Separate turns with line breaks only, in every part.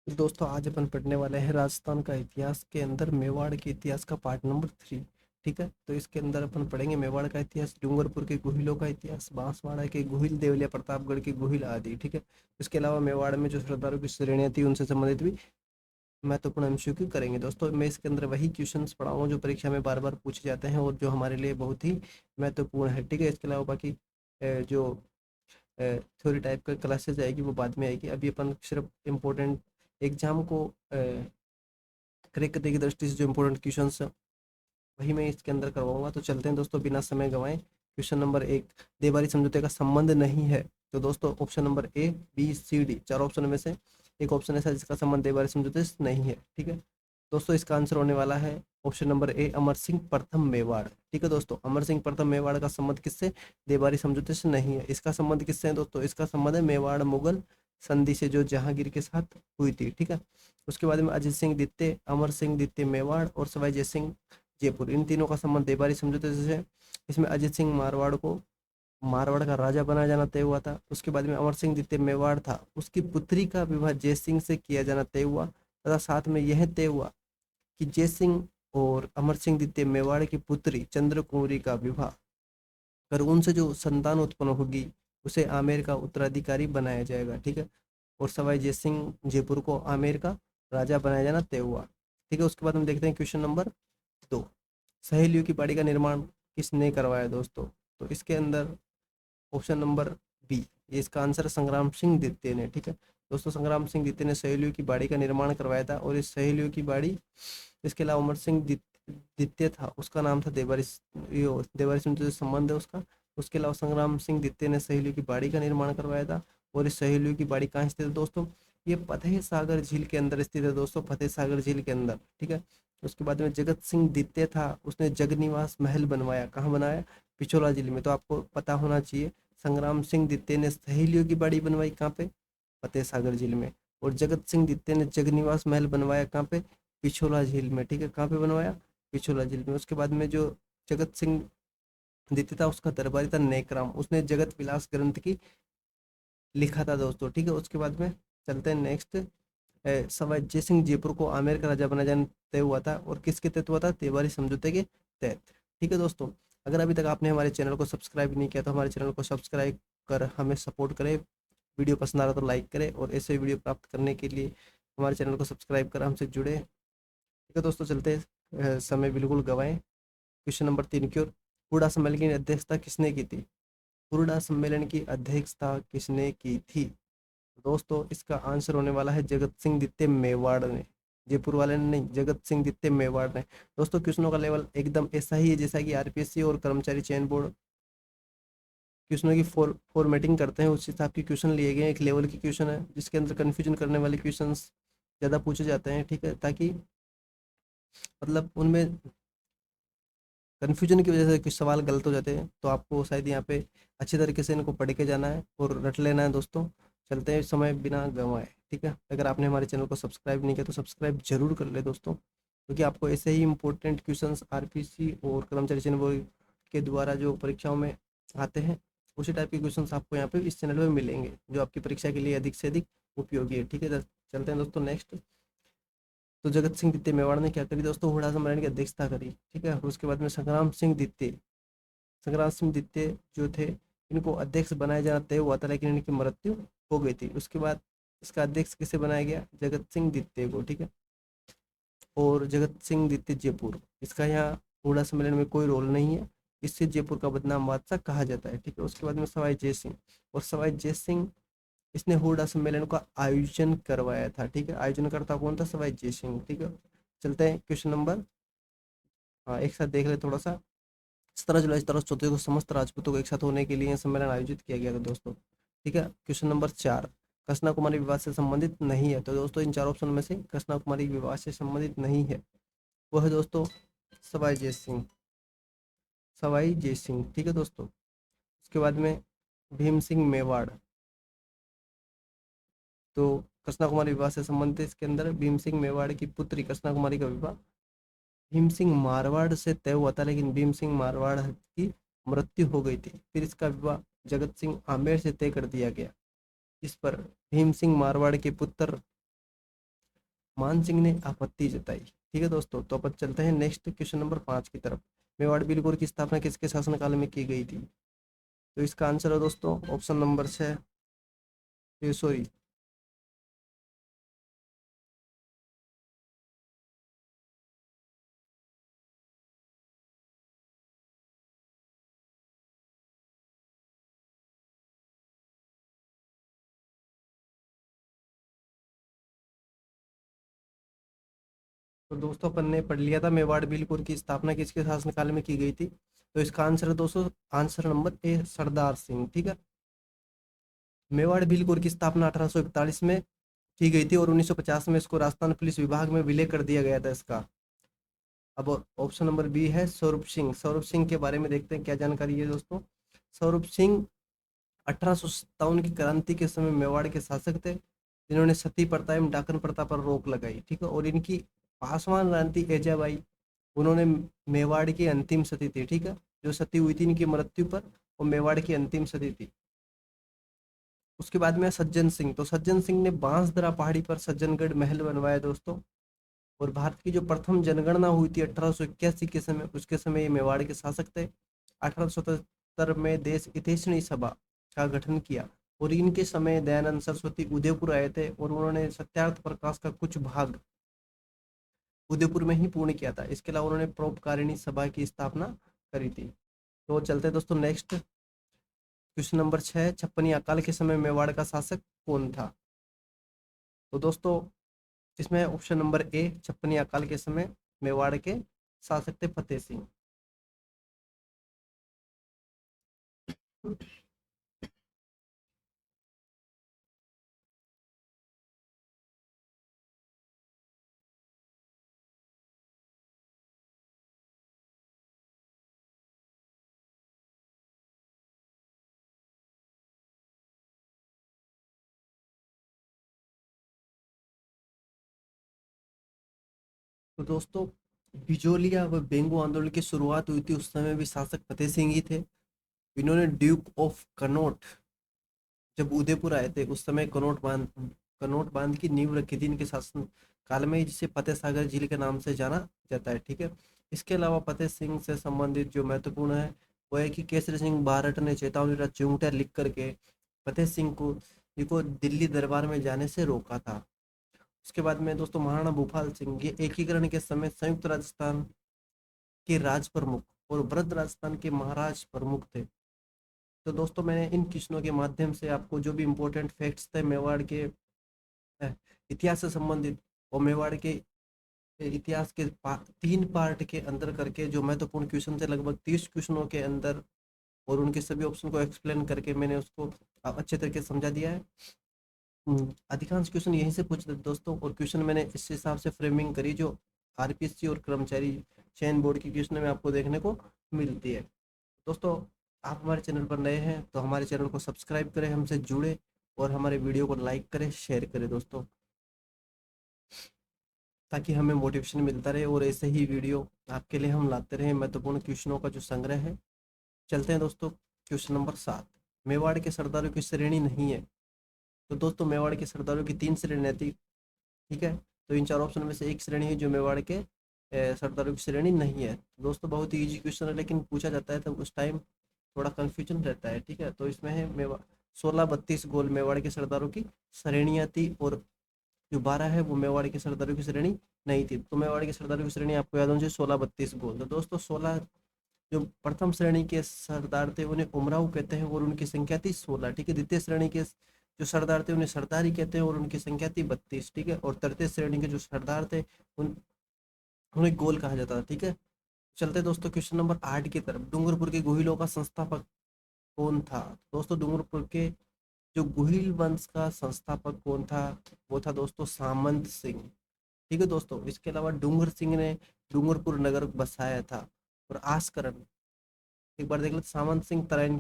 तो दोस्तों आज अपन पढ़ने वाले हैं राजस्थान का इतिहास के अंदर मेवाड़ के इतिहास का पार्ट नंबर 3। ठीक है, तो इसके अंदर अपन पढ़ेंगे मेवाड़ का इतिहास, डूंगरपुर के गुहिलों का इतिहास, बांसवाड़ा के गुहिल, देवलिया प्रतापगढ़ के गुहिल आदि। ठीक है, इसके अलावा मेवाड़ में जो सरदारों की श्रेणियां थी उनसे संबंधित भी महत्वपूर्ण एमसीक्यू करेंगे। दोस्तों मैं इसके अंदर वही क्वेश्चंस पढ़ाऊंगा जो परीक्षा में बार बार पूछे जाते हैं और जो हमारे लिए बहुत ही महत्वपूर्ण है। ठीक है, इसके अलावा बाकी जो थ्योरी टाइप का क्लासेस आएगी वो बाद में आएगी। अभी अपन सिर्फ इम्पोर्टेंट एग्जाम को क्रैक करने की दृष्टि से जो इम्पोर्टेंट क्वेश्चंस है वही मैं इसके अंदर करवाऊंगा। तो चलते हैं दोस्तों बिना समय गंवाए। क्वेश्चन नंबर 1, देबारी समझौते का संबंध नहीं है। तो दोस्तों option number A, B, C, D, चार ऑप्शन में से एक ऑप्शन ऐसा है जिसका संबंध देबारी समझौते से नहीं है। ठीक है दोस्तों, इसका आंसर होने वाला है ऑप्शन नंबर ए, अमर सिंह प्रथम मेवाड़। ठीक है दोस्तों, अमर सिंह प्रथम मेवाड़ का संबंध किससे? देबारी समझौते से नहीं है। इसका संबंध किससे है दोस्तों? इसका संबंध है मेवाड़ मुगल संधि से जो जहांगीर के साथ हुई थी। ठीक है, उसके बाद में अजीत सिंह द्वितीय, अमर सिंह द्वितीय मेवाड़ और सवाई जय सिंह जयपुर, इन तीनों का संबंध देबारी समझौते से है। इसमें अजीत सिंह मारवाड़ का राजा बनाया जाना तय हुआ था। उसके बाद में अमर सिंह द्वितीय मेवाड़ था, उसकी पुत्री का विवाह जय सिंह से किया जाना तय हुआ तथा साथ में यह तय हुआ कि जय सिंह और अमर सिंह द्वितीय मेवाड़ की पुत्री चंद्र कुंवरी का विवाह कर उनसे जो संतान उत्पन्न होगी उसे आमेर का उत्तराधिकारी बनाया जाएगा। ठीक है, और सवाई जय सिंह जयपुर को आमेर का राजा बनाया जाना तय हुआ। ठीक है, उसके बाद हम देखते हैं क्वेश्चन नंबर 2, सहेलियों की बाड़ी का निर्माण किसने करवाया दोस्तों? तो इसके अंदर ऑप्शन नंबर बी, ये इसका आंसर है संग्राम सिंह द्वितीय ने। ठीक है दोस्तों, संग्राम सिंह द्वितीय ने सहेलियों की बाड़ी का निर्माण करवाया था और इस सहेलियों की बाड़ी, इसके अलावा अमर सिंह द्वितीय था, उसका नाम था देवारी, देवारी सिंह से संबंध है उसका। उसके अलावा संग्राम सिंह द्वितीय ने सहेलियों की बाड़ी का निर्माण करवाया था और इस सहेलियों की बाड़ी कहाँ स्थित है दोस्तों? ये फतेह सागर झील के अंदर स्थित है दोस्तों, फतेह सागर झील के अंदर। ठीक है, उसके बाद में जगत सिंह द्वितीय था, उसने जगनिवास महल बनवाया। कहाँ बनाया? पिछोला जिले में। तो आपको पता होना चाहिए संग्राम सिंह द्वितीय ने सहेलियों की बाड़ी बनवाई कहाँ पे? फतेह सागर झील में। और जगत सिंह द्वितीय ने जगनिवास महल बनवाया कहाँ पे? पिछोला झील में। ठीक है, कहाँ पे बनवाया? पिछोला झील में। उसके बाद में जो जगत सिंह द्वितीय था उसका दरबारी था नेकराम, उसने जगत विलास ग्रंथ की लिखा था दोस्तों। ठीक है, उसके बाद में चलते हैं नेक्स्ट। सवाई जय सिंह जयपुर को आमेर का राजा बना जाना तय हुआ था और किसके तहत हुआ था? तिवारी समझौते के तहत। ठीक है दोस्तों, अगर अभी तक आपने हमारे चैनल को सब्सक्राइब नहीं किया तो हमारे चैनल को सब्सक्राइब कर हमें सपोर्ट करें। वीडियो पसंद आ रहा तो लाइक करें और ऐसे वीडियो प्राप्त करने के लिए हमारे चैनल को सब्सक्राइब कर हमसे जुड़े। ठीक है दोस्तों, चलते हैं समय बिल्कुल गवाएं क्वेश्चन नंबर 3 की ओर। हुडा सम्मेलन की अध्यक्षता किसने की थी? हुडा सम्मेलन की अध्यक्षता किसने की थी दोस्तों? इसका आंसर होने वाला है जगत सिंह द्वितीय मेवाड़ ने। जयपुर वाले ने नहीं, जगत सिंह द्वितीय मेवाड़ ने। दोस्तों क्वेश्चनों का लेवल एकदम ऐसा ही है जैसा कि आरपीएससी और कर्मचारी चयन बोर्ड क्वेश्चनों की फॉर्मेटिंग करते हैं, उस हिसाब के क्वेश्चन लिए गए। एक लेवल की क्वेश्चन है जिसके अंदर कन्फ्यूजन करने वाले क्वेश्चन ज़्यादा पूछे जाते हैं। ठीक है, ताकि मतलब उनमें कन्फ्यूजन की वजह से कुछ सवाल गलत हो जाते हैं, तो आपको शायद यहाँ पे अच्छी तरीके से इनको पढ़ के जाना है और रट लेना है दोस्तों। चलते हैं समय बिना गंवाए। ठीक है, अगर आपने हमारे चैनल को सब्सक्राइब नहीं किया तो सब्सक्राइब जरूर कर ले दोस्तों, क्योंकि आपको ऐसे ही इंपॉर्टेंट क्वेश्चंस आरपीसी और कर्मचारी चयन बोर्ड के द्वारा जो परीक्षाओं में आते हैं उसी टाइप के क्वेश्चंस आपको यहाँ पे इस चैनल पे मिलेंगे जो आपकी परीक्षा के लिए अधिक से अधिक उपयोगी है। ठीक है, चलते हैं दोस्तों नेक्स्ट। तो जगत सिंह द्वितीय मेवाड़ ने क्या करी दोस्तों? हुडा सम्मेलन की अध्यक्षता करी। ठीक है, उसके बाद में संग्राम सिंह द्वितीय जो थे इनको अध्यक्ष बनाया जाना तय हुआ था लेकिन इनकी मृत्यु हो गई थी। उसके बाद इसका अध्यक्ष किसे बनाया गया? जगत सिंह द्वितीय को। ठीक है, और जगत सिंह द्वितीय जयपुर, इसका यहाँ हुडा सम्मेलन में कोई रोल नहीं है, इससे जयपुर का बदनाम बादशाह कहा जाता है। ठीक है, उसके बाद में सवाई जय सिंह, और सवाई जय सिंह इसने हुडा सम्मेलन का आयोजन करवाया था। ठीक है, आयोजनकर्ता कौन था? सवाई जय सिंह। ठीक है, चलते हैं क्वेश्चन नंबर, हाँ एक साथ देख ले थोड़ा सा। 17 जुलाई 1734 को समस्त राजपूतों को एक साथ होने के लिए यह सम्मेलन आयोजित किया गया था दोस्तों। ठीक है, क्वेश्चन नंबर 4, कृष्णा कुमारी विवाह से संबंधित नहीं है। तो दोस्तों इन चार ऑप्शन में से कृष्णा कुमारी विवाह से संबंधित नहीं है वो है दोस्तों सवाई जय सिंह, सवाई जय सिंह। ठीक है दोस्तों, उसके बाद में भीम सिंह मेवाड़। तो कृष्णा कुमारी विवाह से संबंधित इसके अंदर भीम सिंह मेवाड़ की पुत्री कृष्णा कुमारी का विवाह भीम सिंह मारवाड़ से तय हुआ था, लेकिन भीम सिंह मारवाड़ की मृत्यु हो गई थी। फिर इसका विवाह जगत सिंह आमेर से तय कर दिया गया, इस पर भीम सिंह मारवाड़ के पुत्र मान सिंह ने आपत्ति जताई। ठीक है दोस्तों, तो अपन चलते हैं नेक्स्ट क्वेश्चन नंबर 5 की तरफ। मेवाड़ बिलकुल की स्थापना किसके शासनकाल में की गई थी? तो इसका आंसर है दोस्तों ऑप्शन नंबर 6, सॉरी, तो दोस्तों अपन ने पढ़ लिया था मेवाड़ बिलकुल की स्थापना किसके शासनकाल में की गई थी। तो इसका आंसर है दोस्तों answer number A, Sardar Singh. ठीक है, मेवाड़ बिलकुल की स्थापना 1841 में की गई थी और 1950 में इसको राजस्थान पुलिस विभाग में विलय कर दिया गया था इसका। अब ऑप्शन नंबर बी है स्वरूप सिंह। स्वरूप सिंह के बारे में देखते हैं क्या जानकारी है दोस्तों। स्वरूप सिंह 1857 की क्रांति के समय मेवाड़ के शासक थे, जिन्होंने सती प्रथा एवं डाकन प्रथा पर रोक लगाई। ठीक है, और इनकी पासवान रानी एजाबाई, उन्होंने मेवाड़ की अंतिम सती थी। ठीक है, जो सती हुई थी इनकी मृत्यु पर, वो मेवाड़ की अंतिम सती थी। उसके बाद में सज्जन सिंह। तो सज्जन सिंह ने बांसदरा पहाड़ी पर सज्जनगढ़ महल बनवाया दोस्तों। और भारत की जो प्रथम जनगणना हुई थी 1881 के समय, उसके समय ये मेवाड़ के शासक थे। 1877 में देश हितैषणी सभा का गठन किया और इनके समय दयानंद सरस्वती उदयपुर आए थे और उन्होंने सत्यार्थ प्रकाश का कुछ भाग उदयपुर में ही पूर्ण किया था। इसके अलावा उन्होंने परोपकारिणी सभा की स्थापना करी थी। तो चलते दोस्तों नेक्स्ट क्वेश्चन नंबर 6, छप्पनी अकाल के समय मेवाड़ का शासक कौन था? तो दोस्तों इसमें ऑप्शन नंबर ए, छप्पनी अकाल के समय मेवाड़ के शासक थे फतेह सिंह। तो दोस्तों बिजोलिया व बेंगो आंदोलन की शुरुआत हुई थी, उस समय भी शासक फतेह सिंह ही थे। इन्होंने ड्यूक ऑफ कनॉट जब उदयपुर आए थे, उस समय कनॉट बांध की नींव रखी थी इनके शासन काल में, जिसे फतेह सागर झील के नाम से जाना जाता है। ठीक है, इसके अलावा फतेह सिंह से संबंधित जो महत्वपूर्ण है वो है कि केसरी सिंह बारट ने चेतावनी चिमटा लिख करके फतेह सिंह को दिल्ली दरबार में जाने से रोका था। उसके बाद में दोस्तों महाराणा भूपाल सिंह, ये एकीकरण के समय संयुक्त राजस्थान के राज प्रमुख और वृद्ध राजस्थान के महाराज प्रमुख थे। तो दोस्तों मैंने इन क्वेश्चनों के माध्यम से आपको जो भी इम्पोर्टेंट फैक्ट्स थे मेवाड़ के इतिहास से संबंधित और मेवाड़ के इतिहास के 3 पार्ट के अंदर करके जो महत्वपूर्ण क्वेश्चन थे, लगभग 30 क्वेश्चनों के अंदर, और उनके सभी ऑप्शन को एक्सप्लेन करके मैंने उसको अच्छे तरीके से समझा दिया है। अधिकांश क्वेश्चन यहीं से पूछते थे दोस्तों, और क्वेश्चन मैंने इस हिसाब से फ्रेमिंग करी जो आरपीएससी और कर्मचारी चयन बोर्ड की क्वेश्चन में आपको देखने को मिलती है। दोस्तों आप हमारे चैनल पर नए हैं तो हमारे चैनल को सब्सक्राइब करें, हमसे जुड़े और हमारे वीडियो को लाइक करें, शेयर करें दोस्तों, ताकि हमें मोटिवेशन मिलता रहे और ऐसे ही वीडियो आपके लिए हम लाते रहें महत्वपूर्ण क्वेश्चनों का जो संग्रह है। चलते हैं दोस्तों क्वेश्चन नंबर 7, मेवाड़ के सरदारों की श्रेणी नहीं है। तो दोस्तों मेवाड़ के सरदारों की 3 श्रेणी थी। ठीक है, तो इन 4 ऑप्शन में से एक श्रेणी है जो मेवाड़ के सरदारों की श्रेणी नहीं है। दोस्तों बहुत ही ईजी क्वेश्चन है, लेकिन पूछा जाता है तो उस टाइम थोड़ा कंफ्यूजन रहता है। ठीक है, तो इसमें है मेवा 16-32 गोल मेवाड़ के सरदारों की श्रेणियाँ थी, और जो 12 है वो मेवाड़ के सरदारों की श्रेणी नहीं थी। तो मेवाड़ के सरदारों की श्रेणी आपको याद होनी चाहिए 16-32 गोल। तो दोस्तों 16 जो प्रथम श्रेणी के सरदार थे उन्हें उमराव कहते हैं और उनकी संख्या थी 16। ठीक है, द्वितीय श्रेणी के जो सरदार थे उन्हें सरदारी कहते हैं और उनकी संख्या थी 32। ठीक है, और तृतीय श्रेणी के जो सरदार थे उन उन्हें गोल कहा जाता था। ठीक है, चलते दोस्तों क्वेश्चन नंबर 8 की तरफ। डूंगरपुर के गोहिलों का संस्थापक कौन था? दोस्तों डूंगरपुर के जो गोहिल वंश का संस्थापक कौन था? वो था दोस्तों सामंत सिंह। ठीक है दोस्तों, इसके अलावा डूंगर सिंह ने डूंगरपुर नगर बसाया था। और आस्करण एक बार देख लेते, सामंत सिंह तराइन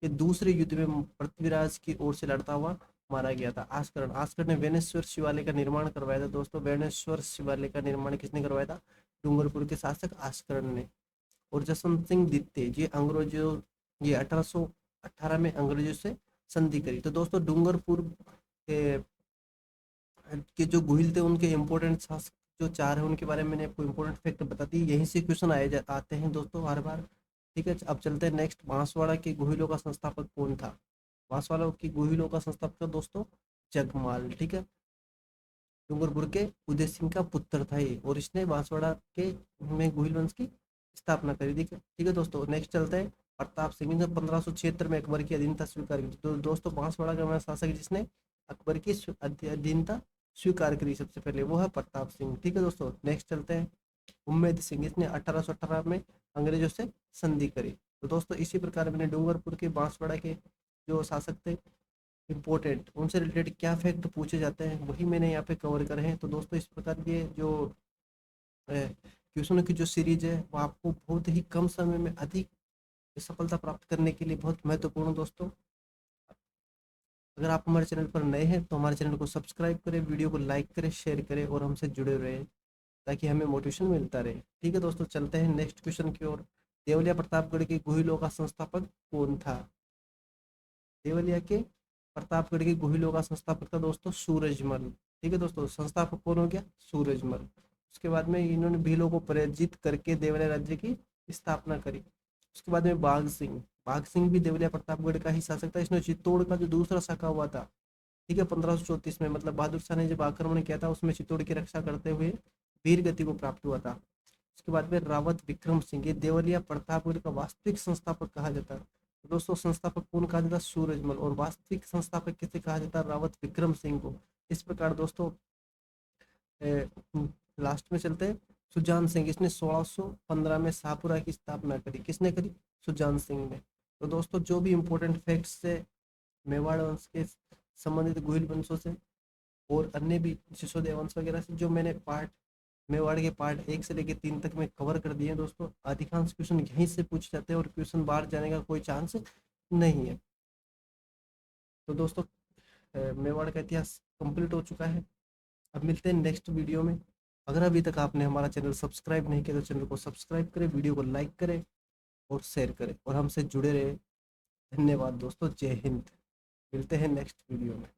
के दूसरे युद्ध में पृथ्वीराज की ओर से लड़ता हुआ मारा गया था। आस्करण ने वेणेश्वर शिवालय का निर्माण करवाया था। दोस्तों वेणेश्वर शिवालय का निर्माण किसने करवाया था? डूंगरपुर के शासक आस्करण ने। और जसवंत सिंह द्वितीय, ये 1818 में अंग्रेजों से संधि करी। तो दोस्तों डूंगरपुर के के जो गुहिल थे उनके इम्पोर्टेंट शासक जो चार है उनके बारे में मैंने आपको इम्पोर्टेंट फैक्ट बता दी। यहीं से क्वेश्चन आते हैं दोस्तों हर बार। ठीक है, अब चलते हैं नेक्स्ट, बांसवाड़ा के गुहिलों का संस्थापक कौन था? बांसवाड़ा की गुहिलों का संस्थापक था दोस्तों जगमाल। ठीक है, डूंगरपुर के उदय सिंह का पुत्र था ये, और इसने बांसवाड़ा के में गुहिल वंश की स्थापना करी। ठीक है दोस्तों, नेक्स्ट चलते हैं प्रताप सिंह ने 1576 में अकबर की अधीनता स्वीकार की। तो दोस्तों बांसवाड़ा का वह शासक जिसने अकबर की अधीनता स्वीकार करी सबसे पहले, वो है प्रताप सिंह। ठीक है दोस्तों, नेक्स्ट चलते हैं उम्मेद सिंह, इसने 1818 में अंग्रेजों से संधि करी। तो दोस्तों इसी प्रकार मैंने डूंगरपुर के बांसवाड़ा के जो शासक थे इम्पोर्टेंट, उनसे रिलेटेड क्या फैक्ट पूछे जाते हैं वही मैंने यहाँ पे कवर करे हैं। तो दोस्तों इस प्रकार ये जो क्वेश्चनों की जो सीरीज है वो आपको बहुत ही कम समय में अधिक सफलता प्राप्त करने के लिए बहुत महत्वपूर्ण दोस्तों। अगर आप हमारे चैनल पर नए हैं तो हमारे चैनल को सब्सक्राइब करें, वीडियो को लाइक करें, शेयर करें और हमसे जुड़े रहें ताकि हमें मोटिवेशन मिलता रहे। ठीक है दोस्तों, चलते हैं नेक्स्ट क्वेश्चन की ओर। देवलिया प्रतापगढ़ के गुहिलों का संस्थापक कौन था? देवलिया के प्रतापगढ़ के गुहिलों का संस्थापक था दोस्तों सूरजमल। ठीक है दोस्तों, संस्थापक कौन हो गया? सूरजमल। उसके बाद में इन्होंने भीलों को पराजित करके देवलिया राज्य की स्थापना करी। उसके बाद में बाघ सिंह भी देवलिया प्रतापगढ़ का ही शासक था। इसने चित्तौड़ का जो दूसरा शाखा हुआ था, ठीक है, 1534 में, मतलब बहादुर शाह ने जब आक्रमण किया था उसमें चित्तौड़ की रक्षा करते हुए वीर गति को प्राप्त हुआ था। उसके बाद में रावत विक्रम सिंह, ये देवलिया प्रतापगढ़ का वास्तविक संस्थापक कहा जाता है। तो दोस्तों संस्थापक कौन कहा जाता है? सूरजमल। और वास्तविक संस्थापक किसे कहा जाता है? रावत विक्रम सिंह को। इस प्रकार दोस्तों लास्ट में चलते हैं सुजान सिंह, इसने 1615 में शाहपुरा की स्थापना करी। किसने करी? सुजान सिंह ने। तो दोस्तों जो भी इम्पोर्टेंट फैक्ट्स से मेवाड़ वंश के संबंधित गुहिल वंशों से और अन्य भी सिसोदिया वंश वगैरह से जो मैंने पार्ट मेवाड़ के पार्ट 1 से लेकर 3 तक में कवर कर दिए हैं दोस्तों। अधिकांश क्वेश्चन यहीं से पूछे जाते हैं और क्वेश्चन बाहर जाने का कोई चांस नहीं है। तो दोस्तों मेवाड़ का इतिहास कंप्लीट हो चुका है। अब मिलते हैं नेक्स्ट वीडियो में। अगर अभी तक आपने हमारा चैनल सब्सक्राइब नहीं किया तो चैनल को सब्सक्राइब करें, वीडियो को लाइक करें और शेयर करें और हमसे जुड़े रहे। धन्यवाद दोस्तों, जय हिंद। मिलते हैं नेक्स्ट वीडियो में।